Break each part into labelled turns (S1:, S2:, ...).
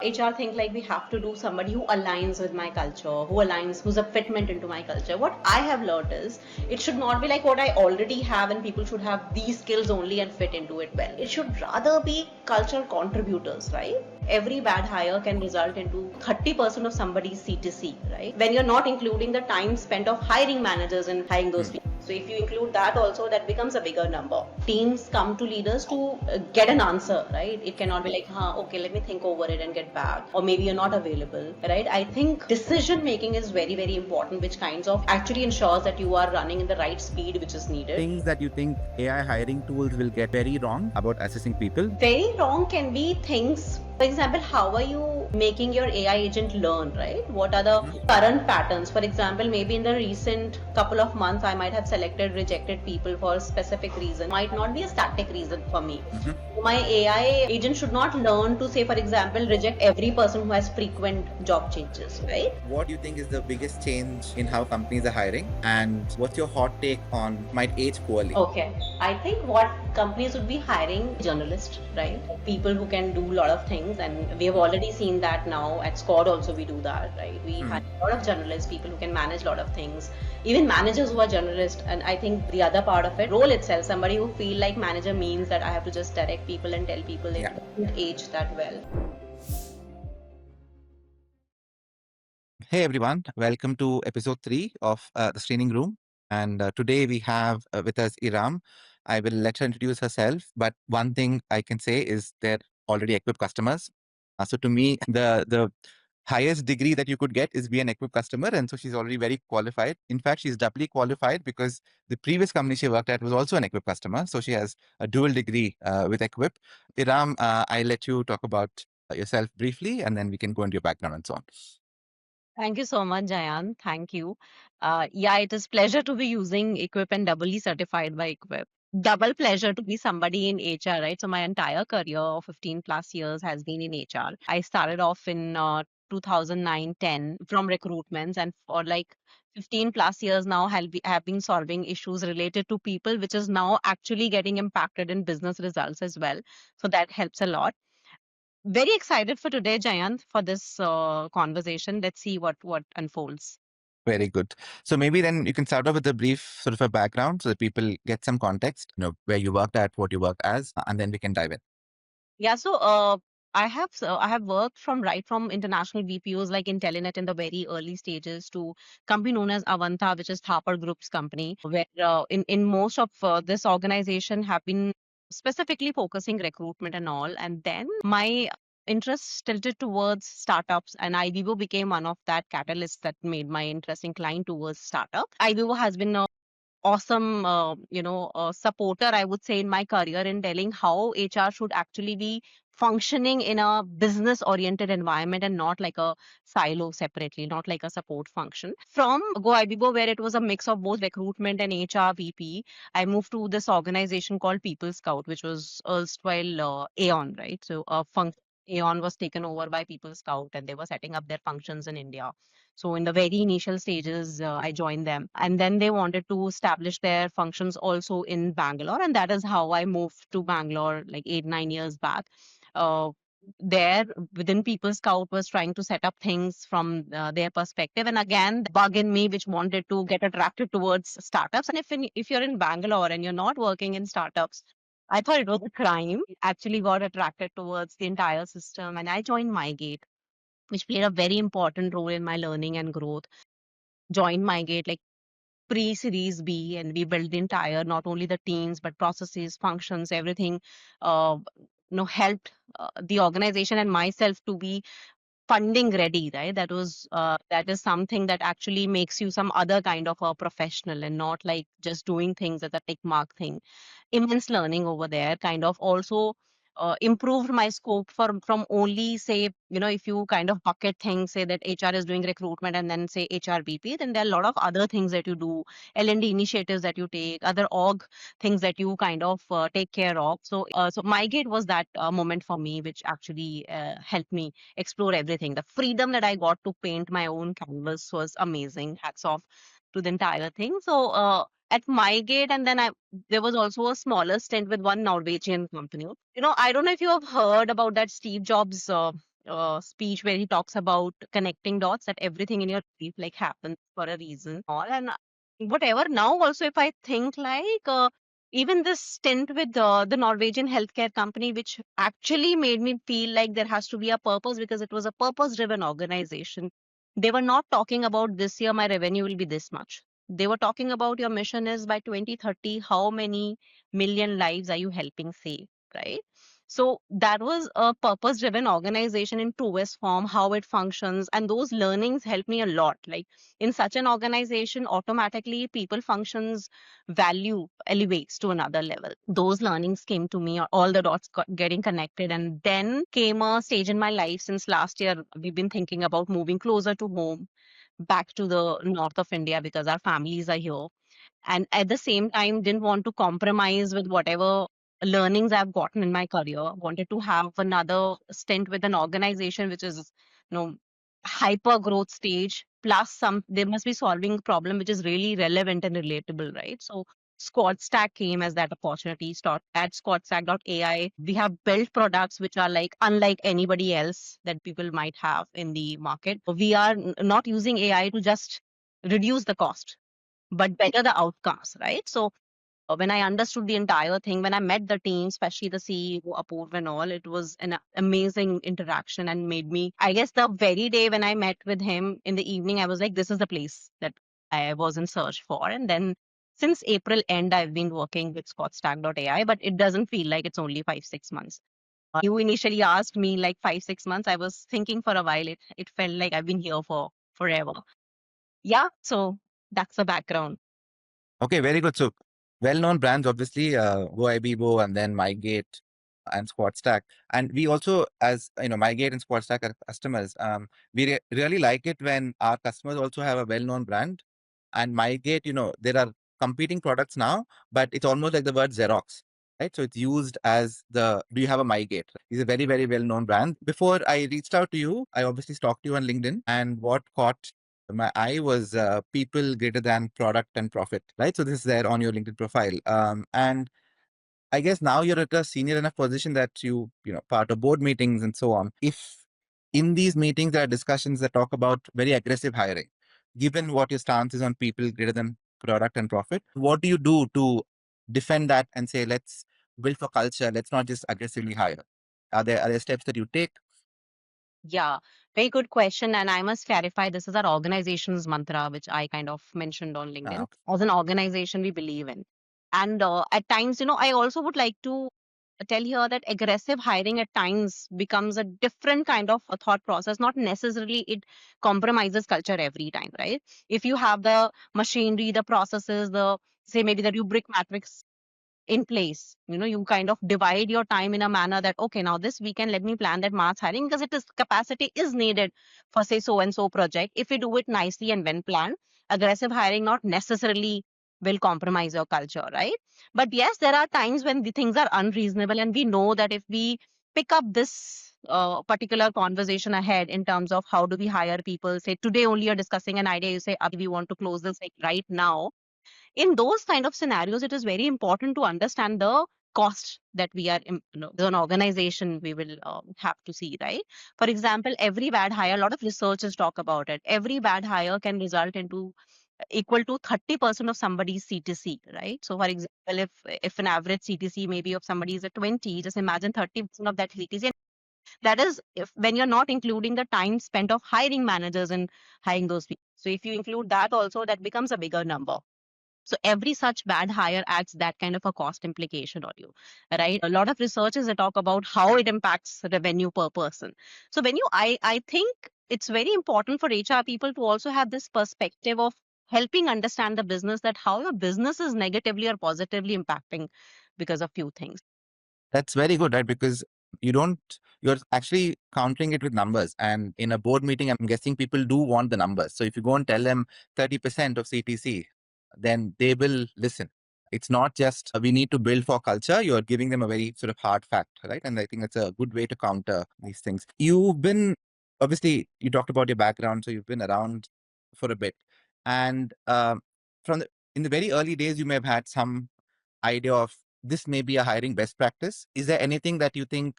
S1: HR think like we have to do somebody who aligns with my culture, who's a fitment into my culture. What I have learned is it should not be like what I already have and people should have these skills only and fit into it well. It should rather be cultural contributors, right? Every bad hire can result into 30% of somebody's C2C, right? When you're not including the time spent of hiring managers and hiring those people. So if you include that also, that becomes a bigger number. Teams come to leaders to get an answer, right? It cannot be like, okay, let me think over it and get back. Or maybe you're not available, right? I think decision making is very, very important, which kinds of actually ensures that you are running in the right speed which is needed.
S2: Things that you think AI hiring tools will get very wrong about assessing people?
S1: Very wrong can be things. For example, how are you making your AI agent learn, right? What are the current patterns? For example, maybe in the recent couple of months, I might have rejected people for a specific reason. Might not be a static reason for me. My AI agent should not learn to say, for example, reject every person who has frequent job changes, right?
S2: What do you think is the biggest change in how companies are hiring? And what's your hot take on might age poorly?
S1: Okay. I think what companies would be hiring journalists, right? People who can do a lot of things, and we have already seen that now at Squad also we do that, right? We hire a lot of journalists, people who can manage a lot of things, even managers who are journalists. And I think the other part of it, role itself, somebody who feel like manager means that I have to just direct people and tell people it doesn't age that well.
S2: Hey everyone, welcome to episode 3 of the Screening Room. And today we have with us Eram. I will let her introduce herself, but one thing I can say is they're already equipped customers. So to me, the highest degree that you could get is be an equipped customer, and so she's already very qualified. In fact, she's doubly qualified because the previous company she worked at was also an equipped customer, so she has a dual degree with equip. Eram, I'll let you talk about yourself briefly, and then we can go into your background and so on.
S1: Thank you so much, Jayan. Thank you. Yeah, it is pleasure to be using Equip and doubly certified by Equip. Double pleasure to be somebody in HR, right? So my entire career of 15 plus years has been in HR. I started off in 2009-10 from recruitments, and for like 15 plus years now have been solving issues related to people, which is now actually getting impacted in business results as well. So that helps a lot. Very excited for today, Jayant, for this conversation. Let's see what unfolds.
S2: Very good. So maybe then you can start off with a brief sort of a background so that people get some context, where you worked at, what you worked as, and then we can dive in.
S1: Yeah, so I have worked right from international VPOs like Intelenet in the very early stages to company known as Avanta, which is Thapar Group's company, where in most of this organization have been specifically focusing recruitment and all. And then my interest tilted towards startups, and IBO became one of that catalysts that made my interest inclined towards startup. IBO has been a awesome supporter, I would say, in my career in telling how HR should actually be functioning in a business oriented environment and not like a silo separately, not like a support function. From Go Ibibo, where it was a mix of both recruitment and HR VP, I moved to this organization called People Scout, which was erstwhile Aon, right? So Aon was taken over by People Scout, and they were setting up their functions in India. So in the very initial stages, I joined them, and then they wanted to establish their functions also in Bangalore, and that is how I moved to Bangalore like 8-9 years back. Uh, there within People Scout was trying to set up things from their perspective, and again, the bug in me which wanted to get attracted towards startups. And if you're in Bangalore and you're not working in startups, I thought it was a crime. Actually, got attracted towards the entire system, and I joined MyGate, which played a very important role in my learning and growth. Joined MyGate like pre-series B, and we built the entire, not only the teams but processes, functions, everything. Uh, Helped the organization and myself to be funding ready, right? That is something that actually makes you some other kind of a professional and not like just doing things as a tick mark thing. Immense learning over there, kind of also improved my scope from only, say, if you kind of bucket things, say that HR is doing recruitment and then say HRBP, then there are a lot of other things that you do, L&D initiatives that you take, other org things that you kind of take care of. So MyGate was that moment for me, which actually helped me explore everything. The freedom that I got to paint my own canvas was amazing. Hats off to the entire thing. So at MyGate, and then there was also a smaller stint with one Norwegian company. I don't know if you have heard about that Steve Jobs speech where he talks about connecting dots, that everything in your life like happens for a reason. All and whatever. Now also, if I think like even this stint with the Norwegian healthcare company, which actually made me feel like there has to be a purpose because it was a purpose-driven organization. They were not talking about this year my revenue will be this much. They were talking about your mission is by 2030, how many million lives are you helping save, right? So that was a purpose driven organization in truest form, how it functions. And those learnings helped me a lot. Like in such an organization, automatically people functions value elevates to another level. Those learnings came to me, all the dots got getting connected. And then came a stage in my life since last year, we've been thinking about moving closer to home, back to the north of India because our families are here, and at the same time didn't want to compromise with whatever learnings I've gotten in my career. Wanted to have another stint with an organization which is, hyper growth stage plus some they must be solving a problem which is really relevant and relatable, right? So SquadStack came as that opportunity. Start at SquadStack.ai. We have built products which are like unlike anybody else that people might have in the market. We are not using AI to just reduce the cost but better the outcomes, right? So when I understood the entire thing, when I met the team, especially the CEO, Apoorv and all, it was an amazing interaction and made me, I guess the very day when I met with him in the evening, I was like, this is the place that I was in search for. And then since April end, I've been working with ScottStack.ai, but it doesn't feel like it's only 5, 6 months. You initially asked me like 5, 6 months. I was thinking for a while. It felt like I've been here for forever. Yeah. So that's the background.
S2: Okay, very good. So well-known brands, obviously, GoIbibo and then MyGate and SquadStack. And we also, as you know, MyGate and SquadStack are customers. We really like it when our customers also have a well-known brand. And MyGate, there are competing products now, but it's almost like the word Xerox, right? So it's used as do you have a MyGate? It's a very, very well-known brand. Before I reached out to you, I obviously stalked you on LinkedIn, and what caught my eye was people greater than product and profit, right? So this is there on your LinkedIn profile. And I guess now you're at a senior enough position that part of board meetings and so on. If in these meetings there are discussions that talk about very aggressive hiring, given what your stance is on people greater than product and profit, what do you do to defend that and say, let's build for culture, let's not just aggressively hire? Are there steps that you take?
S1: Yeah, very good question. And I must clarify this is our organization's mantra, which I kind of mentioned on LinkedIn.
S2: Okay.
S1: As an organization, we believe in. And at times, I also would like to tell here that aggressive hiring at times becomes a different kind of a thought process. Not necessarily it compromises culture every time, right? If you have the machinery, the processes, say maybe the rubric matrix in place, you kind of divide your time in a manner that okay, now this weekend let me plan that mass hiring because it is capacity is needed for say so and so project. If you do it nicely and when planned, aggressive hiring not necessarily will compromise your culture, right? But yes, there are times when the things are unreasonable and we know that if we pick up this particular conversation ahead in terms of how do we hire people, say today only you're discussing an idea, you say we want to close this like right now. In those kind of scenarios, it is very important to understand the cost that we are as an organization we will have to see, right? For example, every bad hire, a lot of researchers talk about it, every bad hire can result into equal to 30% of somebody's CTC, right? So for example, if an average CTC maybe of somebody is at 20, just imagine 30% of that CTC. And that is if when you're not including the time spent of hiring managers and hiring those people. So if you include that also, that becomes a bigger number. So every such bad hire adds that kind of a cost implication on you, right? A lot of researchers they talk about how it impacts revenue per person. So I think it's very important for HR people to also have this perspective of helping understand the business, that how your business is negatively or positively impacting because of few things.
S2: That's very good, right? Because you're actually countering it with numbers. And in a board meeting, I'm guessing people do want the numbers. So if you go and tell them 30% of CTC, then they will listen. It's not just we need to build for culture. You're giving them a very sort of hard fact, right? And I think that's a good way to counter these things. Obviously, you talked about your background. So you've been around for a bit. And from in the very early days, you may have had some idea of this may be a hiring best practice. Is there anything that you think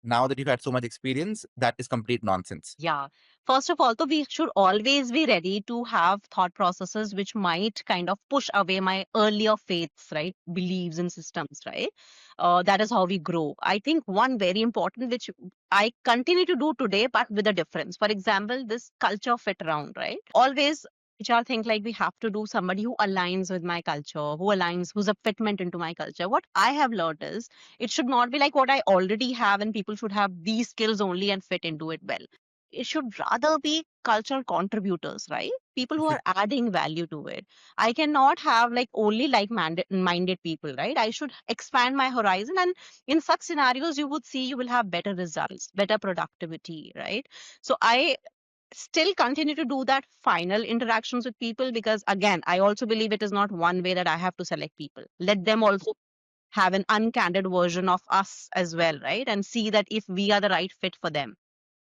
S2: now that you've had so much experience, that is complete nonsense?
S1: Yeah. First of all, though, we should always be ready to have thought processes which might kind of push away my earlier faiths, right? Beliefs and systems, right? That is how we grow. I think one very important, which I continue to do today, but with a difference. For example, this culture fit around, right? Always HR think like we have to do somebody who aligns with my culture, who aligns, who's a fitment into my culture. What I have learned is it should not be like what I already have, and people should have these skills only and fit into it well. It should rather be cultural contributors, right? People who
S2: If you
S1: are adding value to it. I cannot have like only minded people, right? I should expand my horizon. And in such scenarios, you would see you will have better results, better productivity, right? So I still continue to do that final interactions with people because, again, I also believe it is not one way that I have to select people. Let them also have an uncandid version of us as well, right? And see that if we are the right fit for them,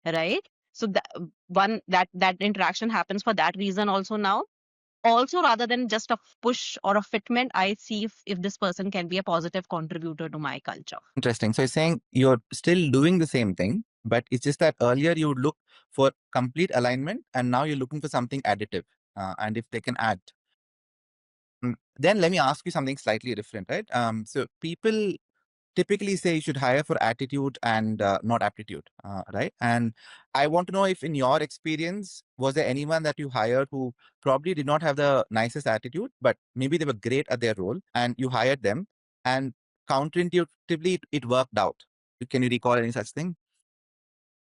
S1: right? So that one that interaction happens for that reason also now. Also, rather than just a push or a fitment, I see if this person can be a positive contributor to my culture.
S2: interesting. So you're saying you're still doing the same thing, but it's just that earlier you would look for complete alignment, and now you're looking for something additive. And if they can add. Then let me ask you something slightly different, right? So people typically say you should hire for attitude and not aptitude, right? And I want to know if, in your experience, was there anyone that you hired who probably did not have the nicest attitude, but maybe they were great at their role, and you hired them, and counterintuitively it worked out? Can you recall any such thing?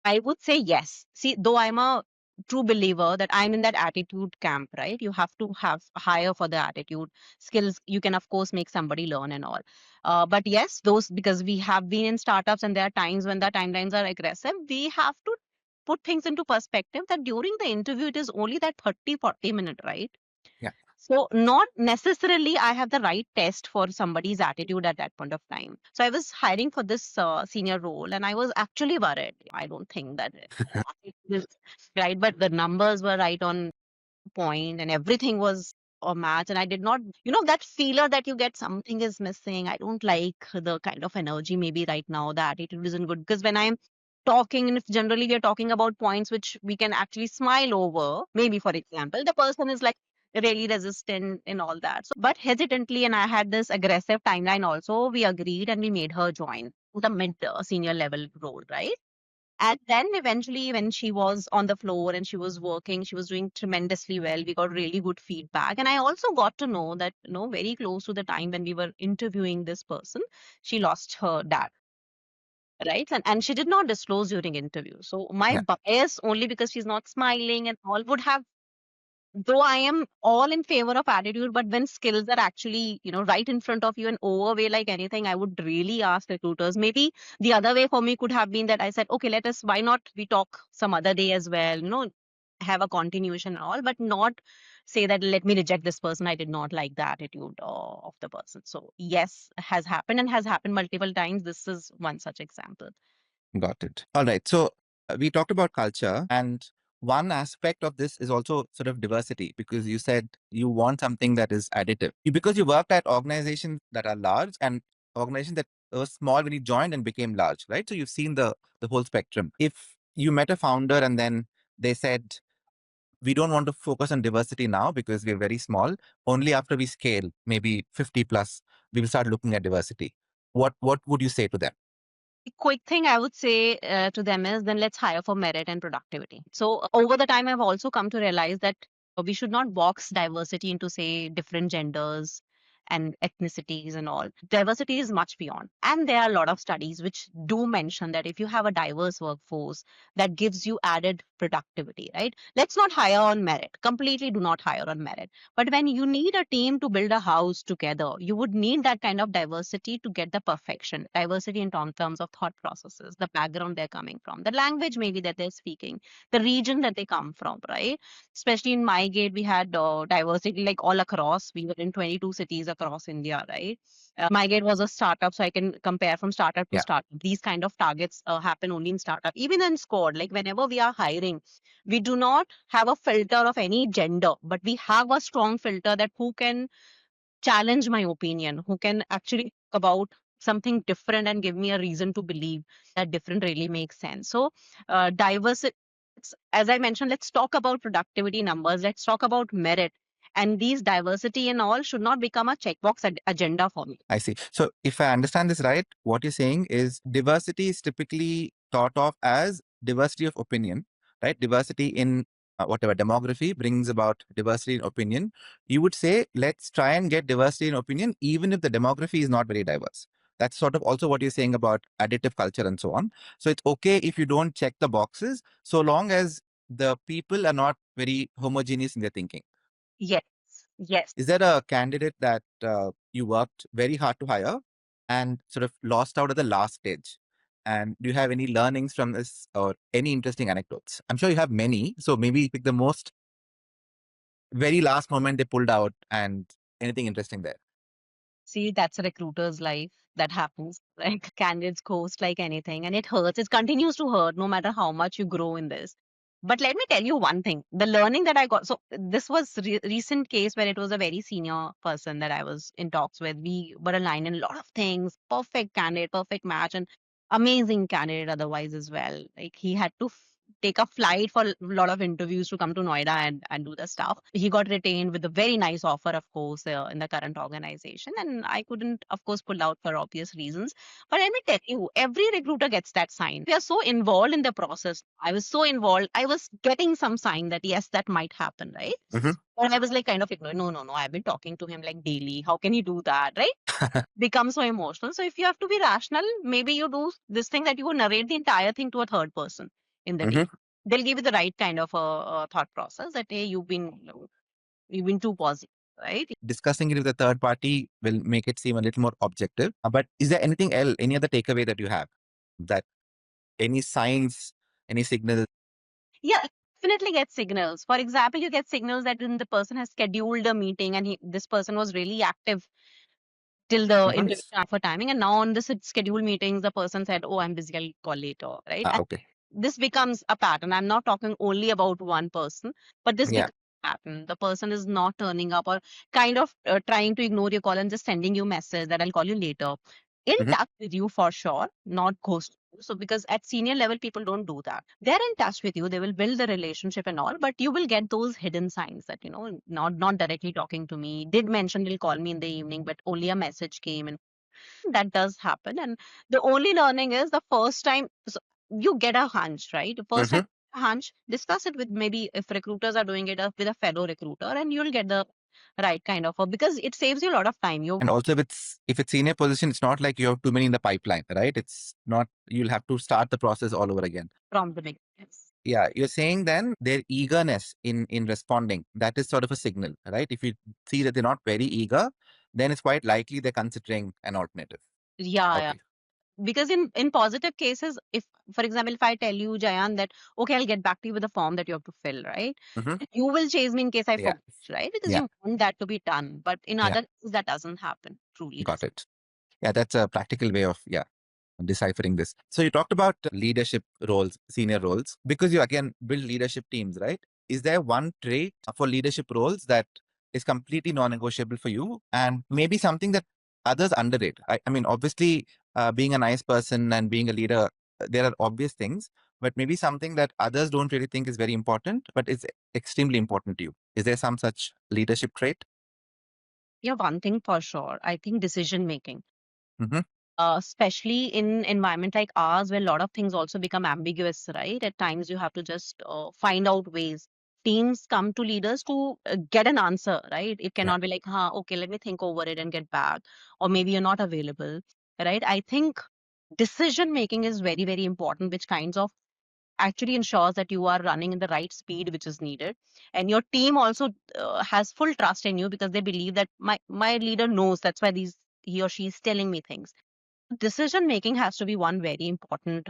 S1: I would say yes. See, though I'm a true believer that I'm in that attitude camp, right? You have to have higher for the attitude skills. You can, of course, make somebody learn and all. But yes, those because we have been in startups and there are times when the timelines are aggressive, we have to put things into perspective that during the interview, it is only that 30-40 minute, right?
S2: Yeah.
S1: So not necessarily I have the right test for somebody's attitude at that point of time. So I was hiring for this senior role and I was actually worried. I don't think that it is right, but the numbers were right on point and everything was a match. And I did not, that feeler that you get something is missing. I don't like the kind of energy maybe right now. The attitude isn't good because when I'm talking, and if generally we are talking about points which we can actually smile over, maybe for example, the person is like really resistant and all that. So, but hesitantly, and I had this aggressive timeline also, we agreed and we made her join the mid senior level role, right? And then eventually, when she was on the floor and she was working, she was doing tremendously well. We got really good feedback. And I also got to know that, very close to the time when we were interviewing this person, she lost her dad. Right. And she did not disclose during interview. So my
S2: Yeah.
S1: bias, only because she's not smiling and all, would have, though I am all in favor of attitude, but when skills are actually, right in front of you and overweigh like anything, I would really ask recruiters. Maybe the other way for me could have been that I said, okay, why not we talk some other day as well, have a continuation and all, but not say that let me reject this person. I did not like the attitude of the person. So yes, has happened and has happened multiple times. This is one such example.
S2: Got it. All right. So we talked about culture, and one aspect of this is also sort of diversity, because you said you want something that is additive. Because you worked at organizations that are large and organizations that were small when you joined and became large, right? So you've seen the whole spectrum. If you met a founder and then they said, we don't want to focus on diversity now because we're very small. Only after we scale, maybe 50 plus, we will start looking at diversity. What would you say to them?
S1: Quick thing I would say to them is then let's hire for merit and productivity. So over the time, I've also come to realize that we should not box diversity into say different genders and ethnicities and all. Diversity is much beyond. And there are a lot of studies which do mention that if you have a diverse workforce, that gives you added productivity, right? Let's not hire on merit. Completely do not hire on merit. But when you need a team to build a house together, you would need that kind of diversity to get the perfection. Diversity in terms of thought processes, the background they're coming from, the language maybe that they're speaking, the region that they come from, right? Especially in my gate, we had diversity like all across. We were in 22 cities across India, right? My gate was a startup, so I can compare from startup to
S2: Yeah.
S1: startup. These kind of targets happen only in startup. Even in Squad, like whenever we are hiring, we do not have a filter of any gender, but we have a strong filter that who can challenge my opinion, who can actually talk about something different and give me a reason to believe that different really makes sense. So diversity, as I mentioned, let's talk about productivity numbers, let's talk about merit, and these diversity and all should not become a checkbox agenda for me.
S2: I see. So if I understand this right, what you're saying is diversity is typically thought of as diversity of opinion, right? Diversity in whatever demography brings about diversity in opinion. You would say, let's try and get diversity in opinion, even if the demography is not very diverse. That's sort of also what you're saying about additive culture and so on. So it's okay if you don't check the boxes, so long as the people are not very homogeneous in their thinking.
S1: Yes, yes.
S2: Is there a candidate that you worked very hard to hire and sort of lost out at the last stage? And do you have any learnings from this or any interesting anecdotes? I'm sure you have many. So maybe pick the most very last moment they pulled out and anything interesting there.
S1: See, that's a recruiter's life. That happens. Like candidates ghost like anything, and it hurts. It continues to hurt no matter how much you grow in this. But let me tell you one thing: the learning that I got. So this was recent case where it was a very senior person that I was in talks with. We were aligned in a lot of things. Perfect candidate, perfect match, and amazing candidate otherwise as well. Like he had to take a flight for a lot of interviews to come to Noida and do the stuff. He got retained with a very nice offer, of course, in the current organization. And I couldn't, of course, pull out for obvious reasons. But let me tell you, every recruiter gets that sign. We are so involved in the process. I was so involved. I was getting some sign that, yes, that might happen, right?
S2: Mhm.
S1: But I was like kind of ignoring, no, no, no. I've been talking to him like daily. How can he do that, right? Become so emotional. So if you have to be rational, maybe you do this thing that you narrate the entire thing to a third person in the
S2: Mhm.
S1: team. They'll give you the right kind of a thought process that hey, you've been too positive, right?
S2: Discussing it with a third party will make it seem a little more objective. But is there anything else, any other takeaway that you have? That any signs, any signals?
S1: Yeah, definitely get signals. For example, you get signals that when the person has scheduled a meeting and this person was really active till the
S2: Mhm.
S1: interview time for timing, and now on this scheduled meetings, the person said, "Oh, I'm busy. I'll call later." Right?
S2: Ah,
S1: And
S2: okay.
S1: this becomes a pattern. I'm not talking only about one person, but this
S2: Yeah.
S1: becomes a pattern. The person is not turning up or kind of trying to ignore your call and just sending you message that I'll call you later. In
S2: Mhm.
S1: touch with you for sure, not ghost you. So because at senior level, people don't do that. They're in touch with you. They will build the relationship and all, but you will get those hidden signs that, not directly talking to me. Did mention he'll call me in the evening, but only a message came and that does happen. And the only learning is the first time you get a hunch, right? The first time
S2: Mhm.
S1: hunch, discuss it with maybe if recruiters are doing it with a fellow recruiter, and you'll get the right kind of because it saves you a lot of time. You
S2: And also, if it's senior position, it's not like you have too many in the pipeline, right? It's not you'll have to start the process all over again.
S1: from the beginning. Yes.
S2: Yeah, you're saying then their eagerness in responding, that is sort of a signal, right? If you see that they're not very eager, then it's quite likely they're considering an alternative.
S1: Yeah, yeah.
S2: Okay.
S1: Because in positive cases, if for example, if I tell you, Jayan, that okay, I'll get back to you with a form that you have to fill, right?
S2: Hmm.
S1: You will chase me in case I
S2: Yeah.
S1: forget, right? Because
S2: Yeah.
S1: you want that to be done. But in
S2: Yeah.
S1: other cases, that doesn't happen. Truly
S2: Got
S1: doesn't.
S2: it. Yeah, that's a practical way of deciphering this. So you talked about leadership roles, senior roles, because you again build leadership teams, right? Is there one trait for leadership roles that is completely non-negotiable for you, and maybe something that others underrate? I mean, obviously, being a nice person and being a leader, there are obvious things, but maybe something that others don't really think is very important, but is extremely important to you. Is there some such leadership trait?
S1: Yeah, one thing for sure. I think decision making,
S2: Hmm.
S1: especially in environment like ours, where a lot of things also become ambiguous, right? At times you have to just find out ways. Teams come to leaders to get an answer, right? It
S2: Yeah.
S1: cannot be like, huh, okay, let me think over it and get back, or maybe you're not available, right? I think decision making is very, very important, which kinds of actually ensures that you are running in the right speed which is needed, and your team also has full trust in you because they believe that my leader knows, that's why he or she is telling me things. Decision making has to be one very important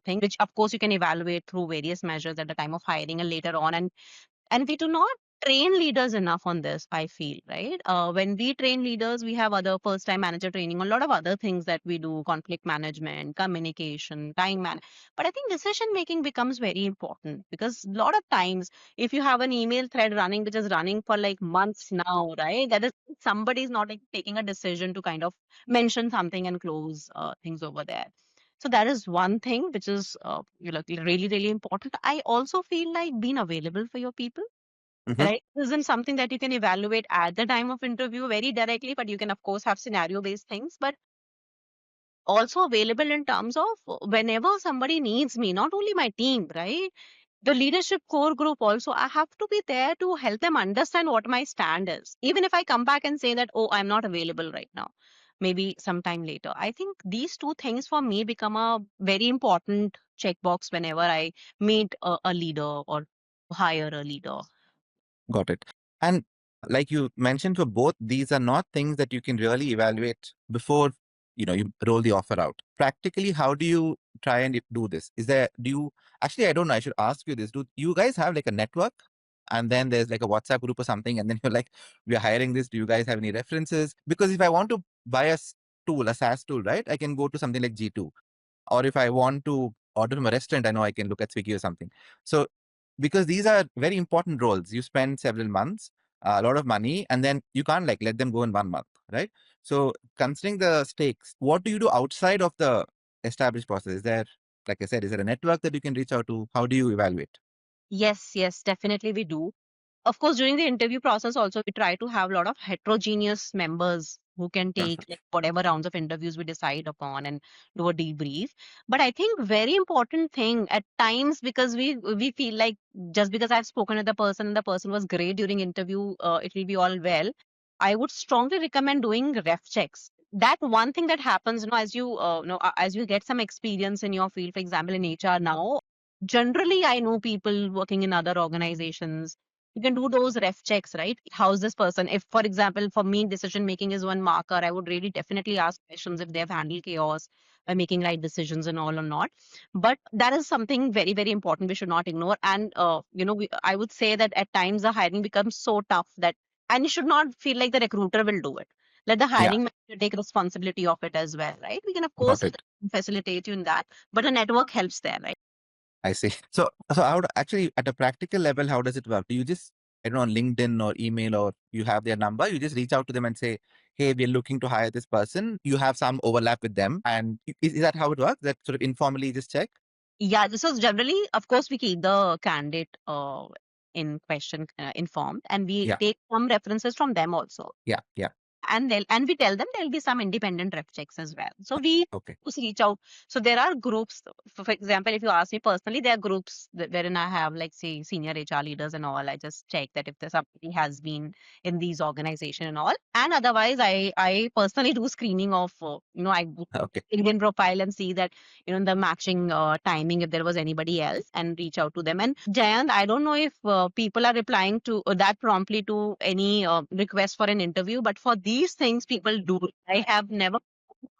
S1: thing, which of course you can evaluate through various measures at the time of hiring and later on, and we do not train leaders enough on this, I feel, right? When we train leaders, we have other first time manager training, a lot of other things that we do, conflict management, communication, time man. But I think decision making becomes very important because a lot of times, if you have an email thread running, which is running for like months now, right? That is somebody's not like taking a decision to kind of mention something and close things over there. So that is one thing which is really, really important. I also feel like being available for your people,
S2: Hmm.
S1: right? This isn't something that you can evaluate at the time of interview very directly, but you can, of course, have scenario based things, but also available in terms of whenever somebody needs me, not only my team, right? The leadership core group also, I have to be there to help them understand what my stand is. Even if I come back and say that, oh, I'm not available right now, maybe sometime later. I think these two things for me become a very important checkbox whenever I meet a leader or hire a leader.
S2: Got it. And like you mentioned, for both, these are not things that you can really evaluate before, you roll the offer out. Practically, how do you try and do this? Do you, actually, I don't know, I should ask you this. Do you guys have like a network? And then there's like a WhatsApp group or something, and then you're like, we're hiring this. Do you guys have any references? Because if I want to buy a SaaS tool, right, I can go to something like G2. Or if I want to order from a restaurant, I know I can look at Swiggy or something. So because these are very important roles, you spend several months, a lot of money, and then you can't like let them go in 1 month, right? So considering the stakes, what do you do outside of the established process? Is there, like I said, is there a network that you can reach out to? How do you evaluate?
S1: Yes, yes, definitely we do. Of course, during the interview process, also we try to have a lot of heterogeneous members who can take like whatever rounds of interviews we decide upon and do a debrief. But I think very important thing at times, because we feel like just because I've spoken with the person and the person was great during interview, it will be all well. I would strongly recommend doing ref checks. That one thing that happens, as as you get some experience in your field, for example, in HR now, generally I know people working in other organizations, you can do those ref checks, right? How's this person? If, for example, for me, decision making is one marker, I would really definitely ask questions if they have handled chaos by making right decisions and all or not. But that is something very, very important we should not ignore. And, I would say that at times the hiring becomes so tough that, and you should not feel like the recruiter will do it. Let the
S2: Yeah,
S1: hiring manager take responsibility of it as well, right? We can, of
S2: got
S1: course,
S2: it.
S1: facilitate you in that, but a network helps there, right?
S2: I see. So actually, at a practical level, how does it work? Do you just, I don't know, on LinkedIn or email, or you have their number, you just reach out to them and say, hey, we're looking to hire this person. You have some overlap with them. And is that how it works? That sort of informally just check?
S1: Yeah, this was generally, of course, we keep the candidate in question informed, and we
S2: Yeah.
S1: take some references from them also.
S2: Yeah. Yeah.
S1: And we tell them there'll be some independent ref checks as well. So we
S2: Okay.
S1: just reach out. So there are groups. For example, if you ask me personally, there are groups wherein I have like say senior HR leaders and all. I just check that if there's somebody has been in these organization and all. And otherwise, I personally do screening of I do
S2: Okay.
S1: LinkedIn profile and see that the matching timing if there was anybody else and reach out to them. And Jayant, I don't know if people are replying to that promptly to any request for an interview, but for these things people do. I have never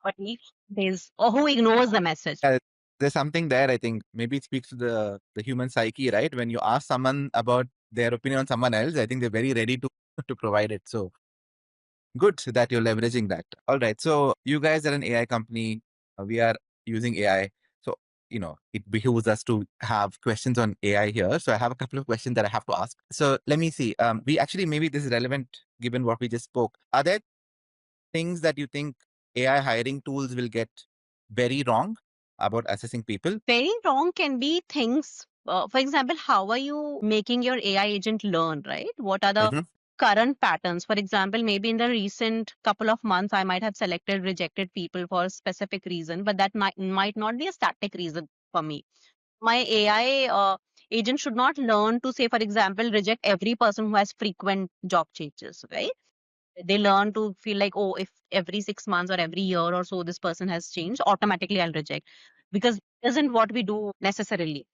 S1: somebody is or who ignores the message.
S2: Uh, there's something there, I think. Maybe it speaks to the human psyche, right? When you ask someone about their opinion on someone else, I think they're very ready to, to provide it. So good that you're leveraging that. All right. So you guys are an AI company. We are using AI. So, it behooves us to have questions on AI here. So I have a couple of questions that I have to ask. So let me see. We actually, maybe this is relevant given what we just spoke. Are there things that you think AI hiring tools will get very wrong about assessing people?
S1: Very wrong can be things. For example, how are you making your AI agent learn, right? What are the
S2: Hmm.
S1: current patterns? For example, maybe in the recent couple of months, I might have selected rejected people for a specific reason, but that might not be a static reason for me. My AI agent should not learn to say, for example, reject every person who has frequent job changes, right? They learn to feel like, oh, if every 6 months or every year or so this person has changed, automatically I'll reject. Because that isn't what we do necessarily.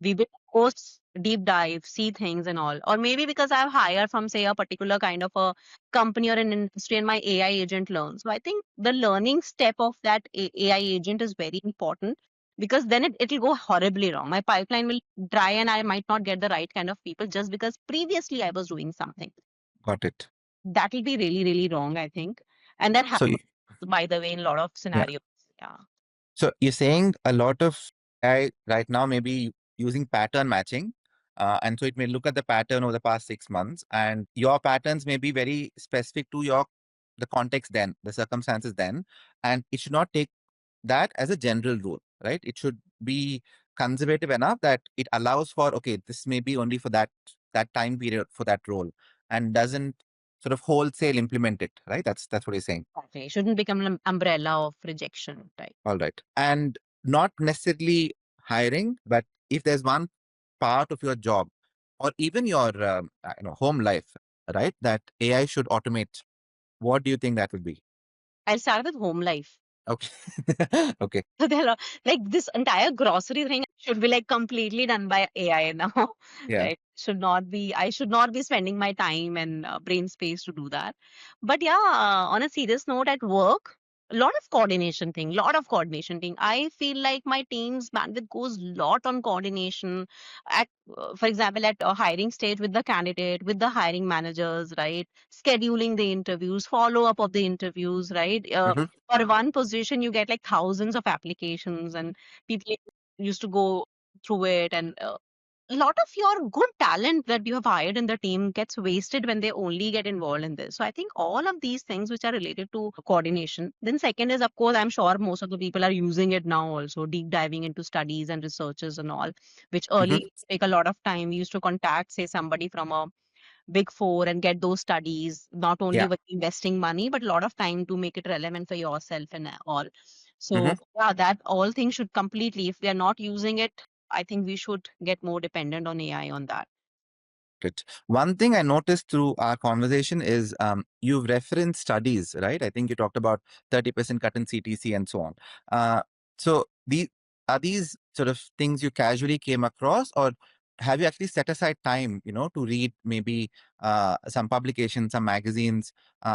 S1: We will, of course, deep dive, see things and all. Or maybe because I've hired from, say, a particular kind of a company or an industry and my AI agent learns. So I think the learning step of that AI agent is very important. because then it'll go horribly wrong. My pipeline will dry and I might not get the right kind of people just because previously I was doing something.
S2: Got it.
S1: That will be really, really wrong, I think. And that
S2: So
S1: happens, by the way, in a lot of
S2: yeah.
S1: scenarios. Yeah.
S2: So you're saying a lot of AI right now may be using pattern matching. And so it may look at the pattern over the past 6 months, and your patterns may be very specific to the context then, the circumstances then, and it should not take that as a general rule, right? It should be conservative enough that it allows for, okay, this may be only for that time period for that role, and doesn't sort of wholesale implement it, right? That's what you're saying.
S1: Okay. Shouldn't become an umbrella of rejection, right?
S2: All right. And not necessarily hiring, but if there's one part of your job or even your home life, right, that AI should automate, what do you think that would be?
S1: I'll start with home life.
S2: Okay. Okay.
S1: So there are like this entire grocery thing should be like completely done by AI now,
S2: Yeah.
S1: right? Should not be, I should not be spending my time and brain space to do that. But yeah, on a serious note, at work, a lot of coordination thing. I feel like my team's bandwidth goes lot on coordination at, for example, at a hiring stage with the candidate, with the hiring managers, right? Scheduling the interviews, follow up of the interviews, right?
S2: Hmm.
S1: For one position you get like thousands of applications and people used to go through it, and a lot of your good talent that you have hired in the team gets wasted when they only get involved in this. So I think all of these things which are related to coordination. Then second is, of course, I'm sure most of the people are using it now also, deep diving into studies and researches and all, which early
S2: Hmm.
S1: used to take a lot of time. We used to contact, say, somebody from a Big Four and get those studies, not only
S2: Yeah.
S1: with investing money, but a lot of time to make it relevant for yourself and all. So,
S2: Hmm.
S1: yeah, that all things should completely, if we are not using it, I think we should get more dependent on AI on that.
S2: It. One thing I noticed through our conversation is you've referenced studies, right? I think you talked about 30% cut in CTC and so on. So these sort of things you casually came across, or have you actually set aside time, to read maybe some publications, some magazines,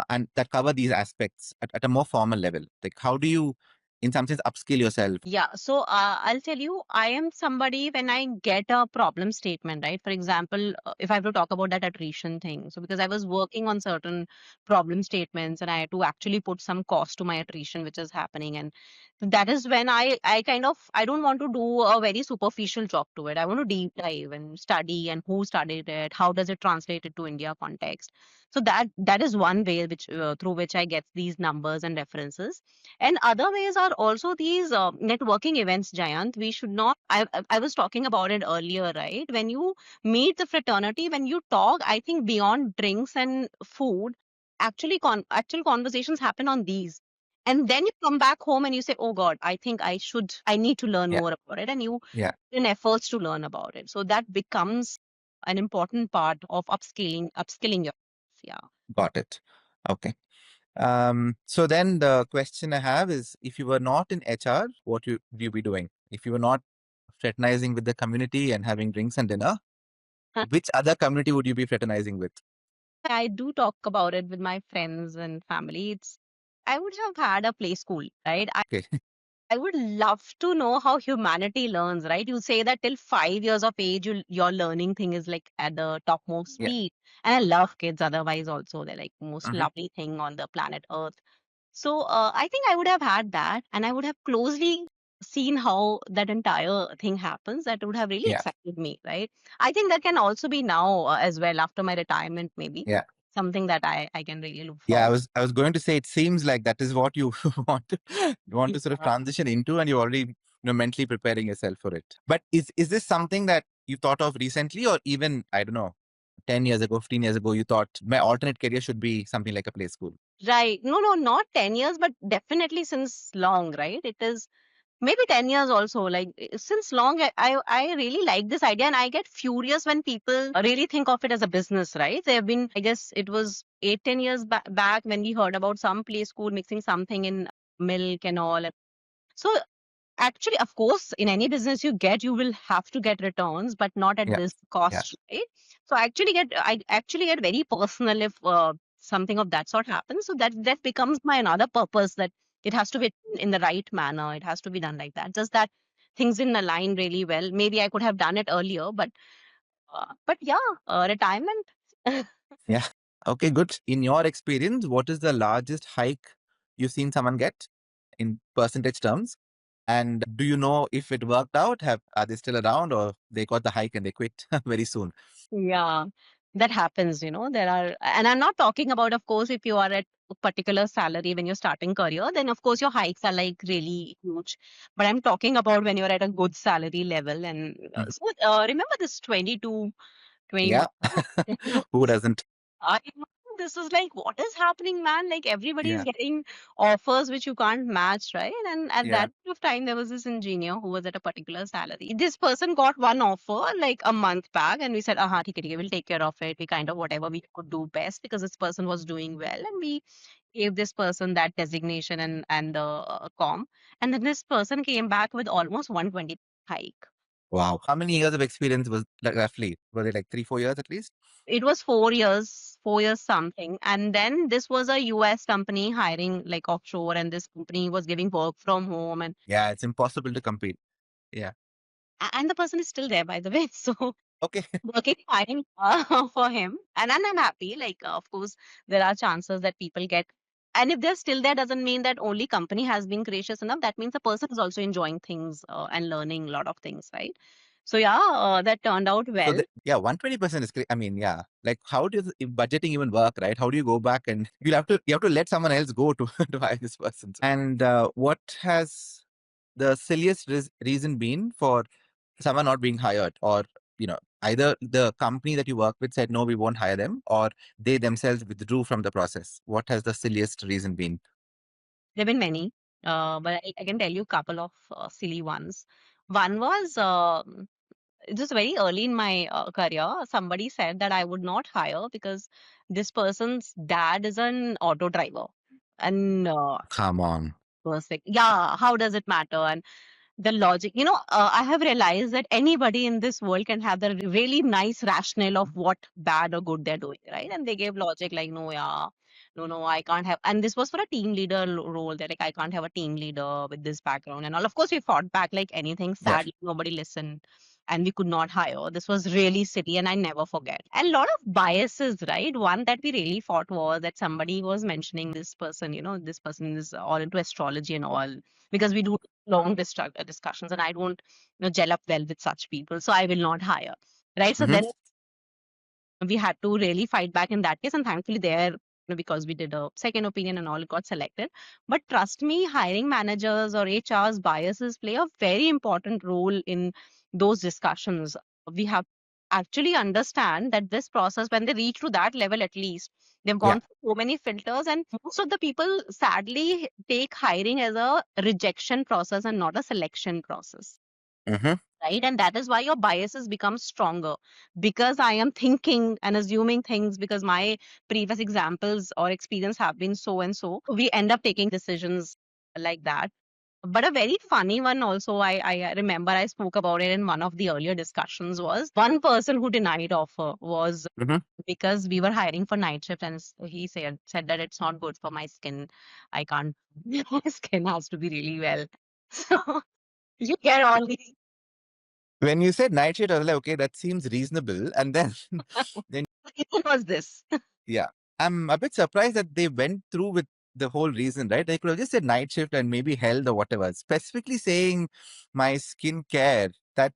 S2: and that cover these aspects at a more formal level? Like, how do you, in some sense, upskill yourself?
S1: Yeah, so I'll tell you, I am somebody when I get a problem statement, right? For example, if I have to talk about that attrition thing, so because I was working on certain problem statements and I had to actually put some cost to my attrition, which is happening, and that is when I kind of I don't want to do a very superficial job to it. I want to deep dive and study and who studied it, how does it translate it to India context. So that is one way which through which I get these numbers and references. And other ways are also these networking events, Jayant. We should not, I was talking about it earlier, right? When you meet the fraternity, when you talk, I think beyond drinks and food, actual conversations happen on these. And then you come back home and you say, oh God, I need to learn
S2: Yeah.
S1: more about it. And you
S2: Yeah.
S1: put in efforts to learn about it. So that becomes an important part of upskilling yourself. Yeah.
S2: Got it. Okay. So then the question I have is, if you were not in HR, what would you be doing? If you were not fraternizing with the community and having drinks and dinner, which other community would you be fraternizing with?
S1: I do talk about it with my friends and family. I would have had a play school, right?
S2: Okay.
S1: I would love to know how humanity learns, right? You say that till 5 years of age, your learning thing is like at the topmost
S2: Yeah.
S1: speed. And I love kids otherwise also. They're like most
S2: Hmm.
S1: lovely thing on the planet Earth. So I think I would have had that and I would have closely seen how that entire thing happens. That would have really
S2: Yeah.
S1: excited me, right? I think that can also be now as well after my retirement, maybe
S2: Yeah.
S1: something that I can really look
S2: Yeah. I
S1: forward.
S2: was I was going to say, it seems like that is what you want to sort of
S1: Yeah.
S2: transition into, and you're already mentally preparing yourself for it. But is this something that you thought of recently, or even, I don't know, 10 years ago, 15 years ago, you thought my alternate career should be something like a play school?
S1: Right. No, no, not 10 years, but definitely since long, right? It is maybe 10 years also. Like since long, I really like this idea and I get furious when people really think of it as a business, right? They have been, I guess it was 8, 10 years back when we heard about some play school mixing something in milk and all. So actually, of course, in any business you will have to get returns, but not at
S2: Yeah.
S1: this
S2: Yeah.
S1: cost, right? So I actually get very personal if something of that sort happens. So that becomes my another purpose, that it has to be in the right manner. It has to be done like that. Just that things didn't align really well. Maybe I could have done it earlier, but yeah, retirement.
S2: Yeah. Okay, good. In your experience, what is the largest hike you've seen someone get in percentage terms? And do you know if it worked out? Are they still around, or they got the hike and they quit very soon?
S1: Yeah, that happens, there are, and I'm not talking about, of course, if you are at a particular salary when you're starting career, then of course your hikes are like really huge. But I'm talking about when you're at a good salary level. And
S2: Mm.
S1: remember this 22,
S2: Yeah.
S1: 21.
S2: Who doesn't?
S1: I know this was like, what is happening, man? Like everybody is
S2: Yeah.
S1: getting offers which you can't match, right? And at
S2: Yeah.
S1: that point of time, there was this engineer who was at a particular salary. This person got one offer like a month back, and we said, "Aha, okay, we'll take care of it." We kind of whatever we could do best because this person was doing well, and we gave this person that designation and the and then this person came back with almost 120 hike.
S2: Wow. How many years of experience was like roughly? Was it like 3, 4 years at least?
S1: It was 4 years, 4 years something. And then this was a US company hiring like offshore, and this company was giving work from home.
S2: Yeah, it's impossible to compete. Yeah.
S1: And the person is still there, by the way. So
S2: Okay.
S1: working fine for him. And I'm happy. Like, of course, there are chances that people get. And if they're still there, doesn't mean that only company has been gracious enough. That means the person is also enjoying things and learning a lot of things, right? So yeah, that turned out
S2: So
S1: well.
S2: yeah, 120% is great. I mean, yeah. Like how does if budgeting even work, right? How do you go back and you have to let someone else go to to hire this person? And what has the silliest reason been for someone not being hired, or either the company that you work with said no, we won't hire them, or they themselves withdrew from the process? What has the silliest reason been?
S1: There have been many, but I can tell you a couple of silly ones. One was it was very early in my career. Somebody said that I would not hire because this person's dad is an auto driver. And
S2: Come on.
S1: was like, yeah, how does it matter? And the logic, I have realized that anybody in this world can have the really nice rationale of what bad or good they're doing, right? And they gave logic like, no, yeah, no, I can't have. And this was for a team leader role. They're like, I can't have a team leader with this background and all. Of course, we fought back like anything.
S2: Yeah.
S1: Sadly, nobody listened. And we could not hire. This was really silly, and I never forget. And a lot of biases, right? One that we really fought was that somebody was mentioning this person, this person is all into astrology and all, because we do long discussions, and I don't gel up well with such people, so I will not hire, right? So
S2: Hmm.
S1: then we had to really fight back in that case, and thankfully there, because we did a second opinion and all, it got selected. But trust me, hiring managers or HR's biases play a very important role in those discussions. We have actually understand that this process, when they reach to that level, at least they've
S2: Yeah.
S1: gone through so many filters, and most of the people sadly take hiring as a rejection process and not a selection process,
S2: Hmm.
S1: right? And that is why your biases become stronger, because I am thinking and assuming things because my previous examples or experience have been so and so. We end up taking decisions like that. But a very funny one also, I remember I spoke about it in one of the earlier discussions, was one person who denied offer was
S2: Hmm.
S1: because we were hiring for night shift, and he said that it's not good for my skin. I can't. My skin has to be really well. So you get all these.
S2: When you said night shift, I was like, okay, that seems reasonable. And then, then
S1: It was this.
S2: yeah, I'm a bit surprised that they went through with the whole reason, right? They could have just said night shift and maybe health or whatever. Specifically saying my skin care, that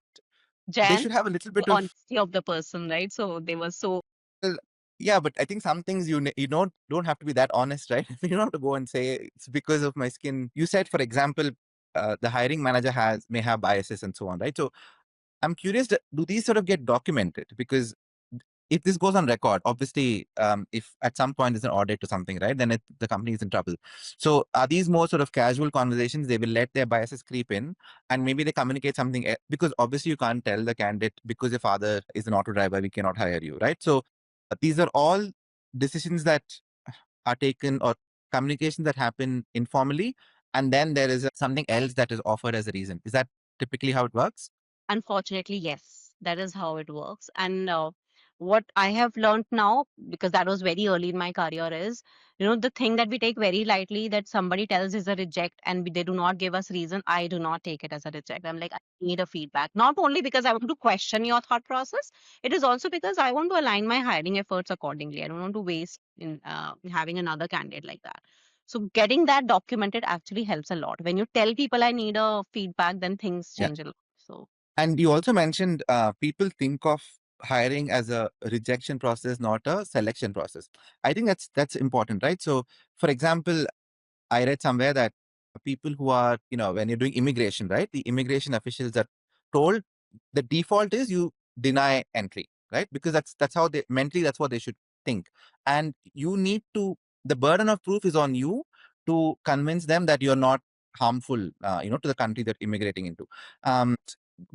S2: they
S1: Jan,
S2: should have a little
S1: the
S2: bit of,
S1: honesty of the person, right? So they were so.
S2: well, yeah, but I think some things you don't have to be that honest, right? You don't have to go and say it's because of my skin. You said, for example, the hiring manager may have biases and so on, right? So I'm curious, do these sort of get documented? Because if this goes on record, obviously, if at some point there's an audit or something, right, then the company is in trouble. So are these more sort of casual conversations? They will let their biases creep in, and maybe they communicate something because obviously you can't tell the candidate because your father is an auto driver, we cannot hire you, right? So these are all decisions that are taken, or communications that happen informally, and then there is something else that is offered as a reason. Is that typically how it works?
S1: Unfortunately, yes, that is how it works. And what I have learned now, because that was very early in my career, is, the thing that we take very lightly, that somebody tells is a reject and they do not give us reason. I do not take it as a reject. I'm like, I need a feedback. Not only because I want to question your thought process, it is also because I want to align my hiring efforts accordingly. I don't want to waste in having another candidate like that. So getting that documented actually helps a lot. When you tell people I need a feedback, then things
S2: Yeah.
S1: change a lot. So
S2: And you also mentioned people think of hiring as a rejection process, not a selection process. I think that's important, right? So, for example, I read somewhere that people who are, when you're doing immigration, right? The immigration officials are told the default is you deny entry, right? Because that's how they mentally that's what they should think. And you need to the burden of proof is on you to convince them that you're not harmful, to the country that immigrating into.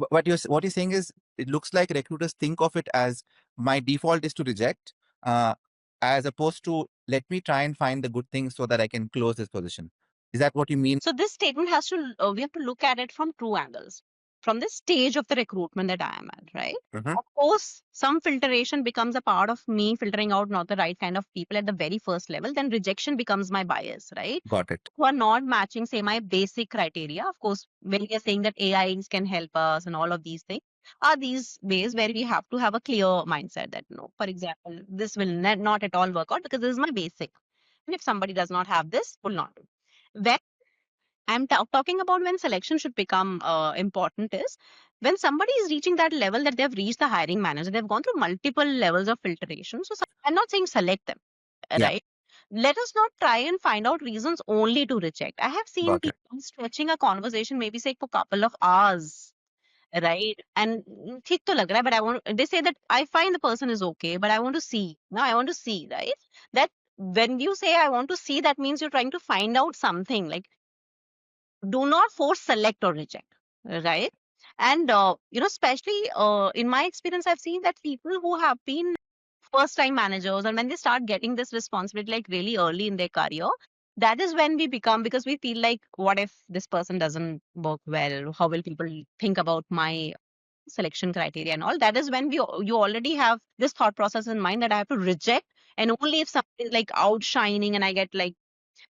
S2: What you're saying is it looks like recruiters think of it as my default is to reject, uh, as opposed to let me try and find the good things so that I can close this position. Is that what you mean?
S1: So this statement has to, we have to look at it from two angles. From the stage of the recruitment that I am at, right?
S2: Hmm.
S1: Of course, some filtration becomes a part of me filtering out not the right kind of people at the very first level. Then rejection becomes my bias, right?
S2: Got it.
S1: Who are not matching, say, my basic criteria. Of course, when we are saying that AIs can help us and all of these things, are these ways where we have to have a clear mindset that no, for example, this will not at all work out because this is my basic. And if somebody does not have this, will not do. When I'm talking about when selection should become important is when somebody is reaching that level that they've reached the hiring manager, they've gone through multiple levels of filtration. So I'm not saying select them,
S2: Yeah,
S1: right? Let us not try and find out reasons only to reject. I have seen
S2: got it.
S1: people stretching a conversation, maybe say for a couple of hours, right? And ठीक तो लग रहा है, but I want. They say that I find the person is okay, but I want to see. Now I want to see, right? That when you say I want to see, that means you're trying to find out something. Like, do not force select or reject, right? And especially in my experience, I've seen that people who have been first time managers, and when they start getting this responsibility like really early in their career, that is when we become, because we feel like, what if this person doesn't work well, how will people think about my selection criteria and all. That is when you already have this thought process in mind that I have to reject, and only if something is like outshining and I get like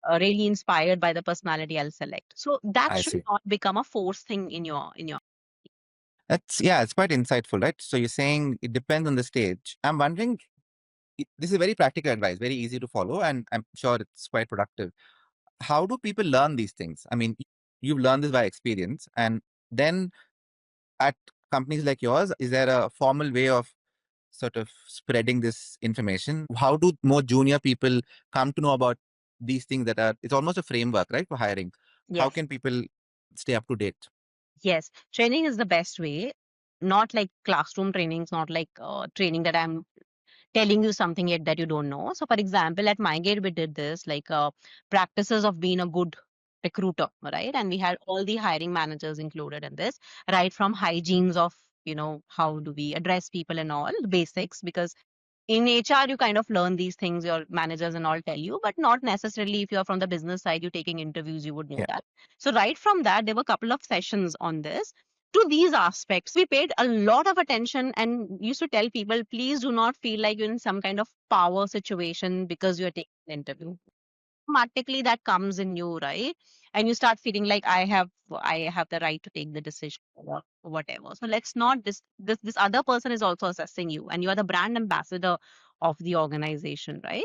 S1: really inspired by the personality, I'll select. So that
S2: I
S1: should
S2: see.
S1: not become a force thing in your.
S2: That's yeah, it's quite insightful, right? So you're saying it depends on the stage. I'm wondering, this is very practical advice, very easy to follow, and I'm sure it's quite productive. How do people learn these things? I mean, you've learned this by experience, and then at companies like yours, is there a formal way of sort of spreading this information? How do more junior people come to know about these things that are, it's almost a framework, right, for hiring? How
S1: Yes,
S2: can people stay up to date?
S1: yes. Training is the best way. Not like classroom trainings, not like training that I'm telling you something yet that you don't know. So, for example, at MyGate, we did this like practices of being a good recruiter, right? And we had all the hiring managers included in this, right from hygienes of, how do we address people and all the basics, because in HR, you kind of learn these things, your managers and all tell you, but not necessarily if you're from the business side, you're taking interviews, you would know
S2: Yeah,
S1: that. So, right from that, there were a couple of sessions on this to these aspects. We paid a lot of attention and used to tell people, please do not feel like you're in some kind of power situation because you're taking an interview. Automatically that comes in you, right? And you start feeling like I have the right to take the decision or whatever. So let's not this other person is also assessing you, and you are the brand ambassador of the organization, right?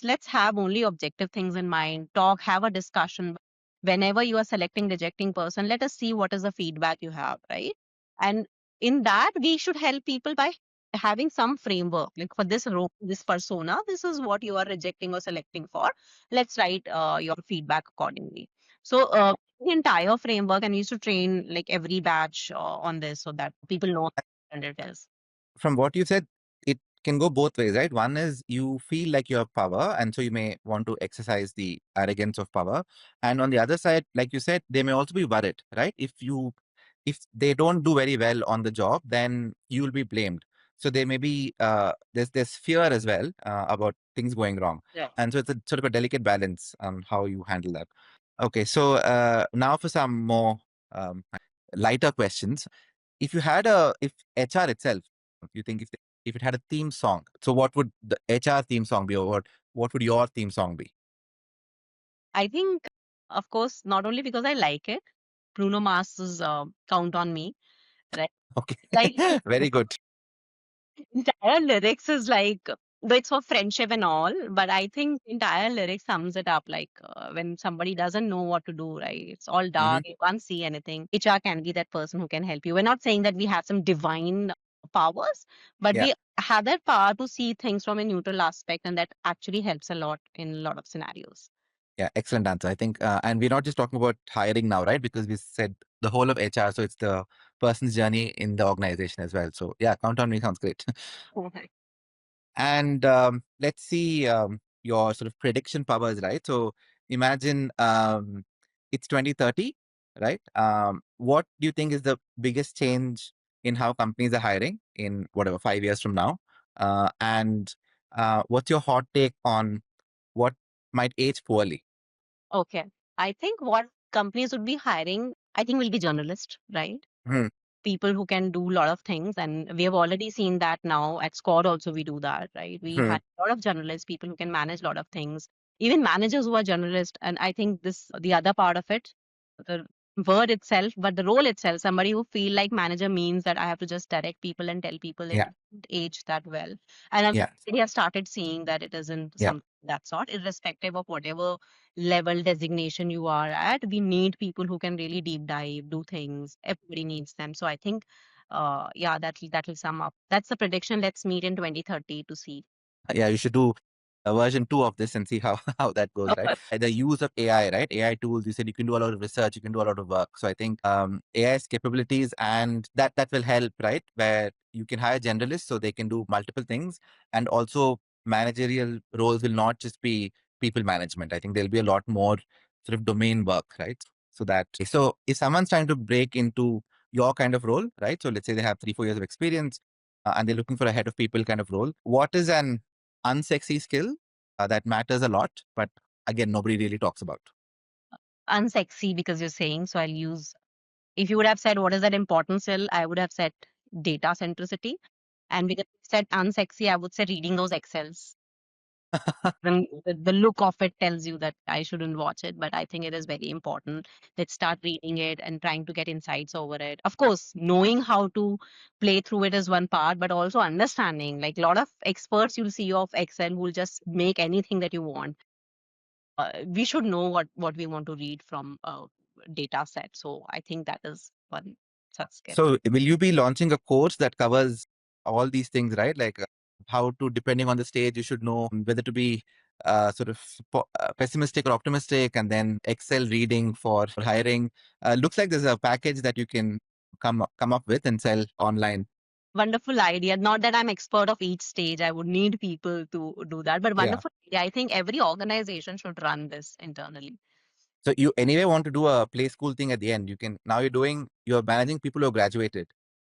S1: Let's have only objective things in mind, talk, have a discussion. Whenever you are selecting rejecting person, let us see what is the feedback you have, right? And in that we should help people by having some framework, like for this role, this persona, this is what you are rejecting or selecting for. Let's write your feedback accordingly. So the entire framework, and we used to train like every batch on this so that people know what it is.
S2: from what you said, it can go both ways, right? One is you feel like you have power, and so you may want to exercise the arrogance of power. And on the other side, like you said, they may also be worried, right? If they don't do very well on the job, then you will be blamed. So there may be there's fear as well about things going wrong,
S1: Yeah.
S2: and so it's a sort of a delicate balance on how you handle that. Okay, so now for some more lighter questions. If you had a if HR itself, you think if they if it had a theme song, so what would the HR theme song be, or what would your theme song be?
S1: I think, of course, not only because I like it, Bruno Mars's "Count on Me," right?
S2: Okay,
S1: Like
S2: very good.
S1: entire lyrics is like, though it's for friendship and all, but I think entire lyric sums it up. Like when somebody doesn't know what to do, right? It's all
S2: Hmm.
S1: dark. You can't see anything. HR can be that person who can help you. We're not saying that we have some divine powers, but
S2: Yeah,
S1: we have that power to see things from a neutral aspect, and that actually helps a lot in a lot of scenarios.
S2: yeah, excellent answer. I think, and we're not just talking about hiring now, right? Because we said the whole of HR, so it's the person's journey in the organization as well. So yeah, count on me sounds great.
S1: Okay.
S2: And let's see your sort of prediction powers, right? So imagine it's 2030, right? What do you think is the biggest change in how companies are hiring in whatever 5 years from now? And what's your hot take on what might age poorly?
S1: Okay. I think what companies would be hiring, I think will be journalists, right?
S2: Hmm.
S1: People who can do a lot of things, and we have already seen that now at Squad also we do that, right? We
S2: Hmm.
S1: have a lot of journalists, people who can manage a lot of things, even managers who are journalists. And I think this the other part of it, the word itself, but the role itself, somebody who feel like manager means that I have to just direct people and tell people, it
S2: Yeah,
S1: doesn't age that well. And I
S2: yeah,
S1: already have started seeing that it isn't
S2: yeah.
S1: some that sort, irrespective of whatever level designation you are at. We need people who can really deep dive, do things. Everybody needs them. So I think, yeah, that'll sum up. That's the prediction. Let's meet in 2030 to see.
S2: Yeah, you should do a version 2 of this and see how how that goes, right? The use of AI, right? AI tools, you said you can do a lot of research, you can do a lot of work. So I think AI's capabilities, and that will help, right? Where you can hire generalists so they can do multiple things, and also managerial roles will not just be people management. I think there'll be a lot more sort of domain work, right? So if someone's trying to break into your kind of role, right? So let's say they have 3 4 years of experience, and they're looking for a head of people kind of role. What is an unsexy skill that matters a lot, but again, nobody really talks about?
S1: Unsexy because you're saying. So I'll use. If you would have said what is that important skill, I would have said data centricity. And because you said unsexy, I would say reading those Excels. Then the look of it tells you that I shouldn't watch it, but I think it is very important. Let's start reading it and trying to get insights over it. Of course, knowing how to play through it is one part, but also understanding. Like a lot of experts you'll see of Excel who will just make anything that you want. We should know what we want to read from a data set. So I think that is one such skill.
S2: So, will you be launching a course that covers all these things, right? Like how to, depending on the stage, you should know whether to be sort of pessimistic or optimistic, and then Excel reading for hiring. Looks like there's a package that you can come up with and sell online.
S1: Wonderful idea. Not that I'm expert of each stage. I would need people to do that, but
S2: Yeah.
S1: wonderful idea. I think every organization should run this internally.
S2: So you anyway want to do a play school thing at the end. You can now you're managing people who have graduated,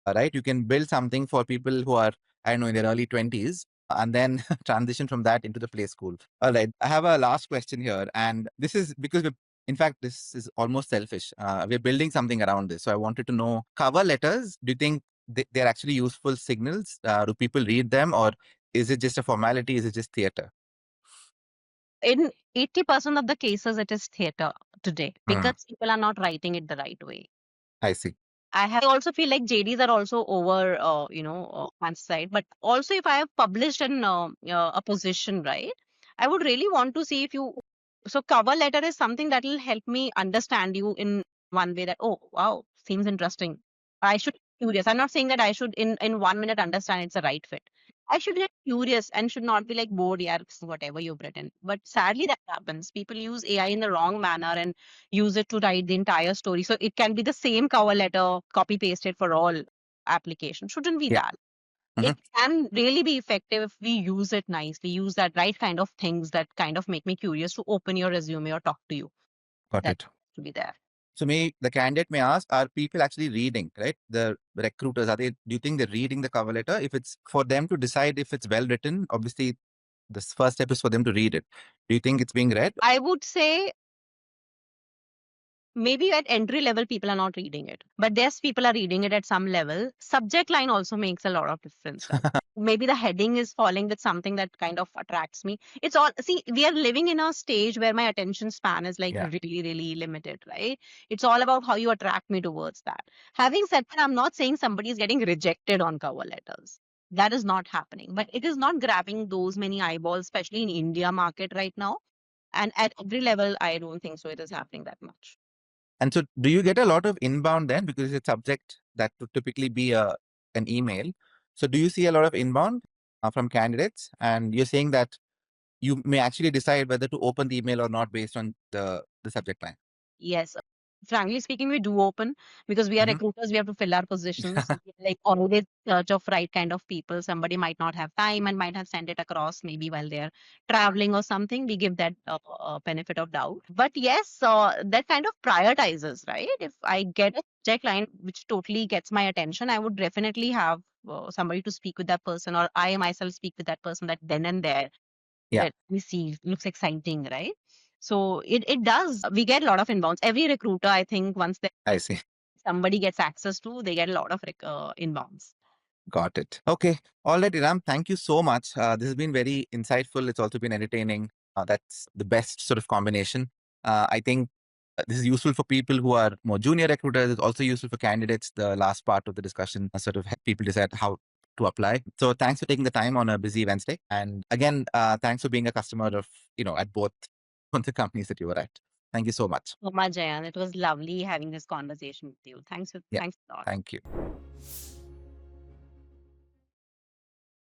S2: right? You can build something for people who are, I don't know, in their early 20s, and then transition from that into the play school. All right. I have a last question here. And this is because, in fact, this is almost selfish. We're building something around this. So I wanted to know cover letters. Do you think they're actually useful signals? Do people read them, or is it just a formality? Is it just theater?
S1: In 80% of the cases, it is theater today
S2: Hmm,
S1: because people are not writing it the right way.
S2: I see.
S1: I also feel like JDs are also over, one's side. But also, if I have published a position, right, I would really want to see if you. So, cover letter is something that will help me understand you in one way that, oh, wow, seems interesting. I should be curious. I'm not saying that I should, in 1 minute, understand it's a right fit. I should get curious and should not be like bored, yeah, whatever you've written. But sadly, that happens. People use AI in the wrong manner and use it to write the entire story. So it can be the same cover letter, copy pasted for all applications. Shouldn't be
S2: Yeah.
S1: that.
S2: Hmm.
S1: It can really be effective if we use it nicely, use that right kind of things that kind of make me curious to open your resume or talk to you.
S2: Got
S1: That
S2: it.
S1: to be there.
S2: So the candidate may ask, are people actually reading, right? The recruiters, do you think they're reading the cover letter? If it's for them to decide if it's well written, obviously this first step is for them to read it. Do you think it's being read?
S1: I would say maybe at entry level people are not reading it, but yes, people are reading it at some level. Subject line also makes a lot of difference, right? Maybe the heading is falling with something that kind of attracts me. It's all, see, we are living in a stage where my attention span is like
S2: Yeah.
S1: really, really limited, right? It's all about how you attract me towards that. Having said that, I'm not saying somebody is getting rejected on cover letters. That is not happening, but it is not grabbing those many eyeballs, especially in India market right now. And at every level, I don't think so it is happening that much.
S2: And so do you get a lot of inbound then? Because it's a subject that would typically be an email. So do you see a lot of inbound from candidates? And you're saying that you may actually decide whether to open the email or not based on the subject line.
S1: Yes. Frankly speaking, we do open because we are
S2: Hmm.
S1: recruiters. We have to fill our positions. We are like always search of right kind of people. Somebody might not have time and might have sent it across maybe while they're traveling or something. We give that benefit of doubt. But yes, that kind of prioritizes, right? If I get a subject line which totally gets my attention, I would definitely have somebody to speak with that person, or I myself speak with that person that then and there.
S2: Yeah,
S1: Let me see, looks exciting, right? So it does. We get a lot of inbounds. Every recruiter, I think, once they
S2: I see.
S1: somebody gets access to, they get a lot of inbounds.
S2: Got it. Okay. All right, Iram. Thank you so much. This has been very insightful. It's also been entertaining. That's the best sort of combination. I think this is useful for people who are more junior recruiters. It's also useful for candidates. The last part of the discussion sort of help people decide how to apply. So thanks for taking the time on a busy Wednesday. And again, thanks for being a customer of, at both the companies that you were at. Thank you so much.
S1: So much, Jayan. It was lovely having this conversation with you.
S2: Yeah.
S1: Thanks a lot.
S2: Thank you.